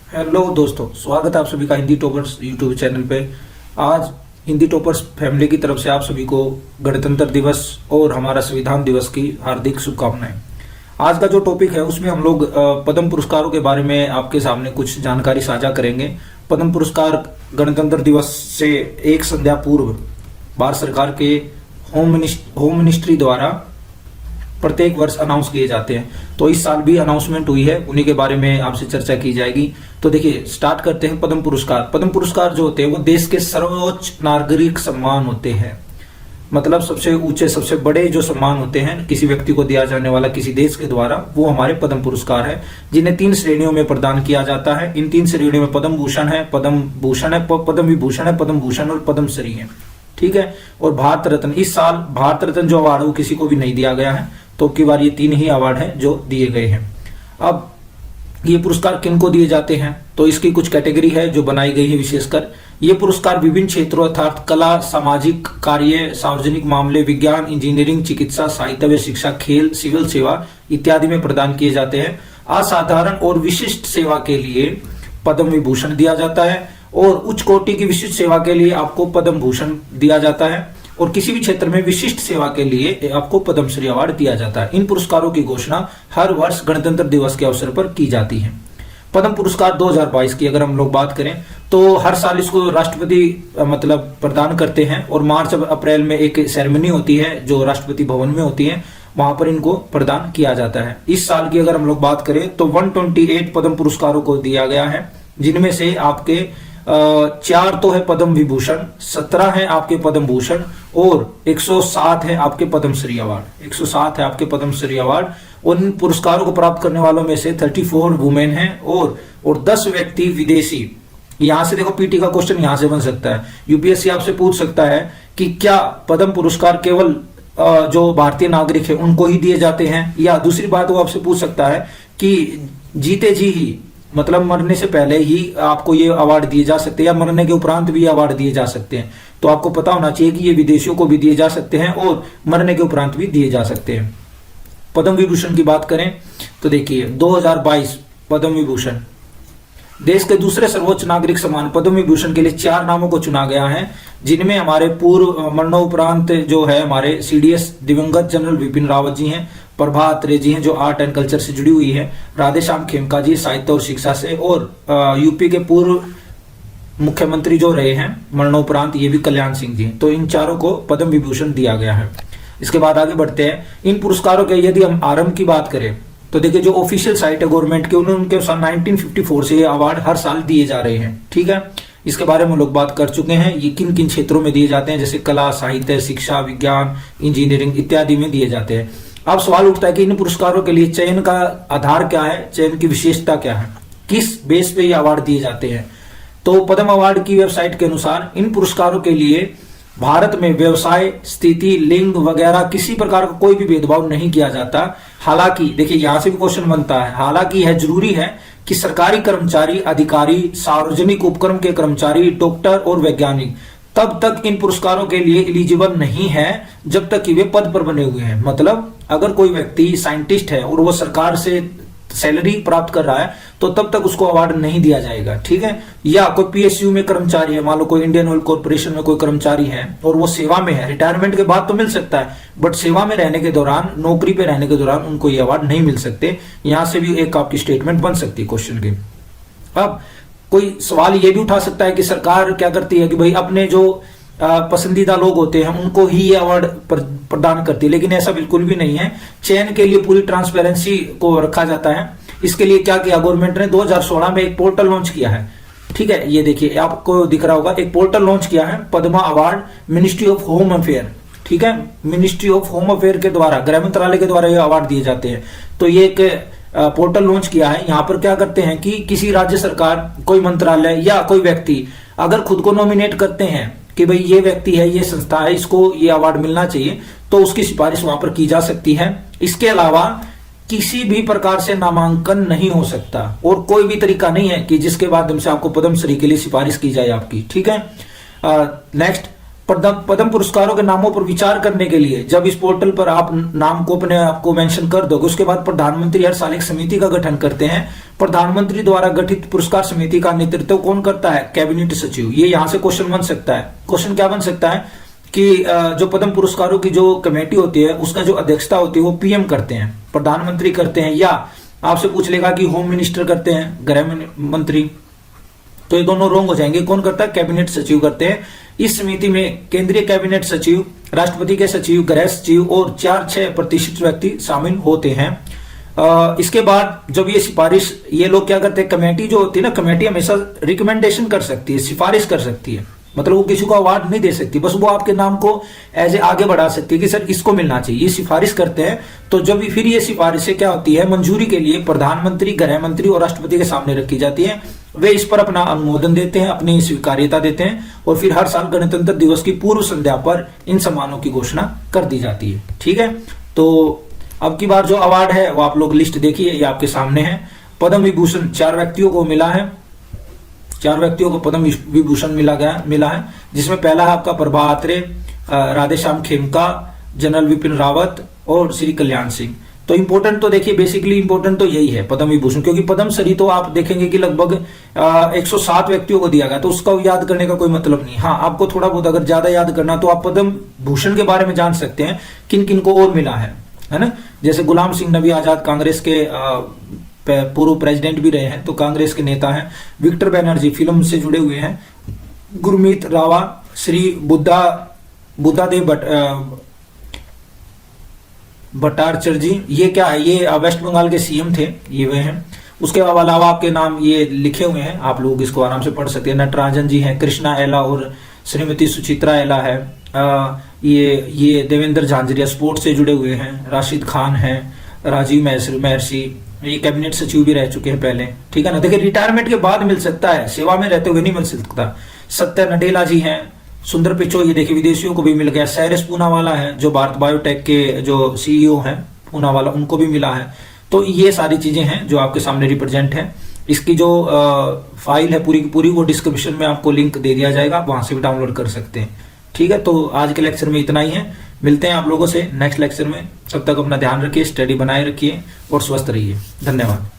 Hello दोस्तों, स्वागत है आप सभी का हिंदी टॉपर्स यूट्यूब चैनल पे। आज हिंदी टॉपर्स फैमिली की तरफ से आप सभी को गणतंत्र दिवस और हमारा संविधान दिवस की हार्दिक शुभकामनाएं। आज का जो टॉपिक है उसमें हम लोग पद्म पुरस्कारों के बारे में आपके सामने कुछ जानकारी साझा करेंगे। पद्म पुरस्कार गणतंत्र दिवस से एक संध्या पूर्व भारत सरकार के होम मिनिस्ट्री द्वारा प्रत्येक वर्ष अनाउंस किए जाते हैं। तो इस साल भी अनाउंसमेंट हुई है, उन्हीं के बारे में आपसे चर्चा की जाएगी। तो देखिए, स्टार्ट करते हैं। पद्म पुरस्कार जो होते हैं वो देश के सर्वोच्च नागरिक सम्मान होते हैं। मतलब सबसे ऊंचे, सबसे बड़े जो सम्मान होते हैं किसी व्यक्ति को दिया जाने वाला किसी देश के द्वारा, वो हमारे पद्म पुरस्कार है, जिन्हें 3 श्रेणियों में प्रदान किया जाता है। इन 3 श्रेणियों में पद्म भूषण है, पद्म भूषण है, पद्म विभूषण है, पद्म भूषण और पद्मश्री है। ठीक है। और भारत रत्न, इस साल भारत रत्न जो अवार्ड है वो किसी को भी नहीं दिया गया है, तो की बार ये 3 ही अवार्ड हैं जो दिए गए हैं। अब ये पुरस्कार किनको दिए जाते हैं, तो इसकी कुछ कैटेगरी है जो बनाई गई है विशेषकर। ये पुरस्कार विभिन्न क्षेत्रों अर्थात कला, सामाजिक कार्य, सार्वजनिक मामले, विज्ञान, इंजीनियरिंग, चिकित्सा, साहित्य व शिक्षा, खेल, सिविल सेवा इत्यादि में प्रदान किए जाते हैं। असाधारण और विशिष्ट सेवा के लिए पद्म विभूषण दिया जाता है और उच्च कोटि की विशिष्ट सेवा के लिए आपको पद्म भूषण दिया जाता है, और किसी भी क्षेत्र में विशिष्ट सेवा के लिए आपको पद्मश्री अवार्ड दिया जाता है। इन पुरस्कारों की घोषणा हर वर्ष गणतंत्र दिवस के अवसर पर की जाती है। पद्म पुरस्कार 2022 की अगर हम लोग बात करें तो हर साल इसको राष्ट्रपति मतलब प्रदान करते हैं, और मार्च अप्रैल में एक सेरेमनी होती है जो राष्ट्रपति भवन में होती है, वहां पर इनको प्रदान किया जाता है। इस साल की अगर हम लोग बात करें तो 128 पद्म पुरस्कारों को दिया गया है, जिनमें से आपके 4 तो है पद्म विभूषण, 17 है आपके पद्म भूषण और 107 है आपके पद्मश्री अवार्ड। 107 है आपके पद्मश्री अवार्ड। उन पुरस्कारों को प्राप्त करने वालों में से 34 वुमेन हैं और 10 व्यक्ति विदेशी। यहां से देखो, पीटी का क्वेश्चन यहां से बन सकता है। यूपीएससी आपसे पूछ सकता है कि क्या पद्म पुरस्कार केवल जो भारतीय नागरिक है उनको ही दिए जाते हैं, या दूसरी बात वो आपसे पूछ सकता है कि जीते जी ही मतलब मरने से पहले ही आपको ये अवार्ड दिए जा सकते हैं या मरने के उपरांत भी ये अवार्ड दिए जा सकते हैं। तो आपको पता होना चाहिए कि ये विदेशियों को भी दिए जा सकते हैं और मरने के उपरांत भी दिए जा सकते हैं। पद्म विभूषण की बात करें तो देखिए, 2022 पद्म विभूषण देश के दूसरे सर्वोच्च नागरिक सम्मान पद्म विभूषण के लिए 4 नामों को चुना गया है, जिनमें हमारे पूर्व मरणोपरांत जो है हमारे सीडीएस दिवंगत जनरल विपिन रावत जी हैं, प्रभा अत्रे जी हैं जो आर्ट एंड कल्चर से जुड़ी हुई है, राधेश्याम खेमका जी साहित्य और शिक्षा से, और यूपी के पूर्व मुख्यमंत्री जो रहे हैं मरणोपरांत ये भी कल्याण सिंह जी। तो इन 4 को पद्म विभूषण दिया गया है। इसके बाद आगे बढ़ते हैं। इन पुरस्कारों के यदि हम आरंभ की बात करें तो देखिए, जो ऑफिशियल साइट है गवर्नमेंट की, उनके अनुसार 1954 से ये अवार्ड हर साल दिए जा रहे हैं। ठीक है। इसके बारे में लोग बात कर चुके हैं, ये किन किन क्षेत्रों में दिए जाते हैं, जैसे कला, साहित्य, शिक्षा, विज्ञान, इंजीनियरिंग इत्यादि में दिए जाते हैं। अब सवाल उठता है कि इन पुरस्कारों के लिए चयन का आधार क्या है, चयन की विशेषता क्या है, किस बेस पे ये अवार्ड दिए जाते हैं। तो पद्म अवार्ड की वेबसाइट के अनुसार इन पुरस्कारों के लिए भारत में व्यवसाय, स्थिति, लिंग वगैरह किसी प्रकार का कोई भी भेदभाव नहीं किया जाता। हालांकि देखिए, यहां से भी क्वेश्चन बनता है, हालांकि यह जरूरी है कि सरकारी कर्मचारी, अधिकारी, सार्वजनिक उपक्रम के कर्मचारी, डॉक्टर और वैज्ञानिक तब तक इन पुरस्कारों के लिए एलिजिबल नहीं है जब तक कि वे पद पर बने हुए हैं। मतलब अगर कोई व्यक्ति साइंटिस्ट है और वो सरकार से सैलरी प्राप्त कर रहा है तो तब तक उसको अवार्ड नहीं दिया जाएगा। ठीक है। या कोई पीएसयू में कर्मचारी है, मान लो कोई इंडियन ऑयल कॉर्पोरेशन में कोई कर्मचारी है और वो सेवा में है, रिटायरमेंट के बाद तो मिल सकता है, बट सेवा में रहने के दौरान, नौकरी पे रहने के दौरान उनको ये अवार्ड नहीं मिल सकते। यहां से भी एक आपकी स्टेटमेंट बन सकती है क्वेश्चन की। अब कोई सवाल ये भी उठा सकता है कि सरकार क्या करती है कि भाई अपने जो पसंदीदा लोग होते हैं उनको ही ये अवार्ड प्रदान करती है, लेकिन ऐसा बिल्कुल भी नहीं है। चयन के लिए पूरी ट्रांसपेरेंसी को रखा जाता है। इसके लिए क्या किया गवर्नमेंट ने, 2016 में एक पोर्टल लॉन्च किया है। ठीक है, ये देखिए आपको दिख रहा होगा, एक पोर्टल लॉन्च किया है, Padma award, ministry of home affair. ठीक है, मिनिस्ट्री ऑफ होम अफेयर के द्वारा, गृह मंत्रालय के द्वारा ये अवार्ड दिए जाते हैं। तो ये एक पोर्टल लॉन्च किया है। यहाँ पर क्या करते हैं कि किसी राज्य सरकार, कोई मंत्रालय या कोई व्यक्ति अगर खुद को नॉमिनेट करते हैं कि भाई ये व्यक्ति है, ये संस्था है, इसको ये अवार्ड मिलना चाहिए, तो उसकी सिफारिश वहां पर की जा सकती है। इसके अलावा किसी भी प्रकार से नामांकन नहीं हो सकता और कोई भी तरीका नहीं है कि जिसके माध्यम से आपको पद्मश्री के लिए सिफारिश की जाए आपकी। ठीक है। नेक्स्ट, पद्म पुरस्कारों के नामों पर विचार करने के लिए जब इस पोर्टल पर आप नाम को अपने आप को मेंशन कर दोगे, उसके बाद प्रधानमंत्री हर साल एक समिति का गठन करते हैं। प्रधानमंत्री द्वारा गठित पुरस्कार समिति का नेतृत्व कौन करता है? कैबिनेट सचिव। ये यहां से क्वेश्चन बन सकता है। क्वेश्चन क्या बन सकता है कि जो पद्म पुरस्कारों की जो कमेटी होती है उसका जो अध्यक्षता होती है वो पीएम करते हैं, प्रधानमंत्री करते हैं, या आपसे पूछ लेगा कि होम मिनिस्टर करते हैं, गृह मंत्री। तो ये दोनों रोंग हो जाएंगे। कौन करता है? कैबिनेट सचिव करते हैं। इस समिति में केंद्रीय कैबिनेट सचिव, राष्ट्रपति के सचिव, गृह सचिव और 4-6 प्रतिष्ठित व्यक्ति शामिल होते हैं। इसके बाद जब ये सिफारिश, ये लोग क्या करते हैं, कमेटी जो होती है ना, कमेटी हमेशा रिकमेंडेशन कर सकती है, सिफारिश कर सकती है। मतलब वो किसी को अवार्ड नहीं दे सकती, बस वो आपके नाम को एज आगे बढ़ा सकती है कि सर इसको मिलना चाहिए, ये सिफारिश करते हैं। तो जब फिर ये सिफारिशें क्या होती है, मंजूरी के लिए प्रधानमंत्री, गृह मंत्री और राष्ट्रपति के सामने रखी जाती है। वे इस पर अपना अनुमोदन देते हैं, अपनी स्वीकार्यता देते हैं, और फिर हर साल गणतंत्र दिवस की पूर्व संध्या पर इन सम्मानों की घोषणा कर दी जाती है। ठीक है, तो अब की बार जो अवार्ड है वो आप लोग लिस्ट देखिए, ये आपके सामने है। पद्म विभूषण 4 व्यक्तियों को मिला है, 4 व्यक्तियों को पद्म विभूषण मिला है, जिसमें पहला है आपका प्रभा अत्रे, राधेश्याम खेमका, जनरल विपिन रावत और श्री कल्याण सिंह। तो इंपॉर्टेंट तो देखिए, बेसिकली इंपॉर्टेंट तो यही है पद्म विभूषण, क्योंकि पद्मश्री तो आप देखेंगे कि लगभग 107 व्यक्तियों को दिया गया, तो उसका याद करने का कोई मतलब नहीं। हाँ, आपको थोड़ा बहुत अगर ज्यादा याद करना तो आप पद्म भूषण के बारे में जान सकते हैं, किन किन को और मिला है ना। जैसे गुलाम सिंह नबी आजाद कांग्रेस के पूर्व प्रेसिडेंट भी रहे हैं, तो कांग्रेस के नेता हैं। विक्टर बैनर्जी फिल्म से जुड़े हुए हैं। गुरमीत रावा, श्री बुद्धादेव भट्टाचार्य जी, ये क्या है, ये वेस्ट बंगाल के सीएम थे, ये वे हैं। उसके अलावा आपके नाम ये लिखे हुए हैं, आप लोग इसको आराम से पढ़ सकते हैं। नटराजन जी हैं, कृष्णा एला और श्रीमती सुचित्रा एला है। ये देवेंद्र झांझरिया स्पोर्ट्स से जुड़े हुए हैं। राशिद खान है, राजीव महर्षि, ये कैबिनेट सचिव भी रह चुके हैं पहले। ठीक है ना, देखिए रिटायरमेंट के बाद मिल सकता है, सेवा में रहते हुए नहीं मिल सकता। सत्य नडेला जी हैं। सुंदर पिचो, ये देखिए विदेशियों को भी मिल गया। सैरिस पूनावाला है जो भारत बायोटेक के जो सीईओ हैं, पूनावाला, उनको भी मिला है। तो ये सारी चीजें हैं जो आपके सामने रिप्रेजेंट है। इसकी जो फाइल है पूरी की पूरी, वो डिस्क्रिप्शन में आपको लिंक दे दिया जाएगा, आप वहां से भी डाउनलोड कर सकते हैं। ठीक है, तो आज के लेक्चर में इतना ही है। मिलते हैं आप लोगों से नेक्स्ट लेक्चर में। तब तक अपना ध्यान रखिए, स्टडी बनाए रखिए और स्वस्थ रहिए। धन्यवाद।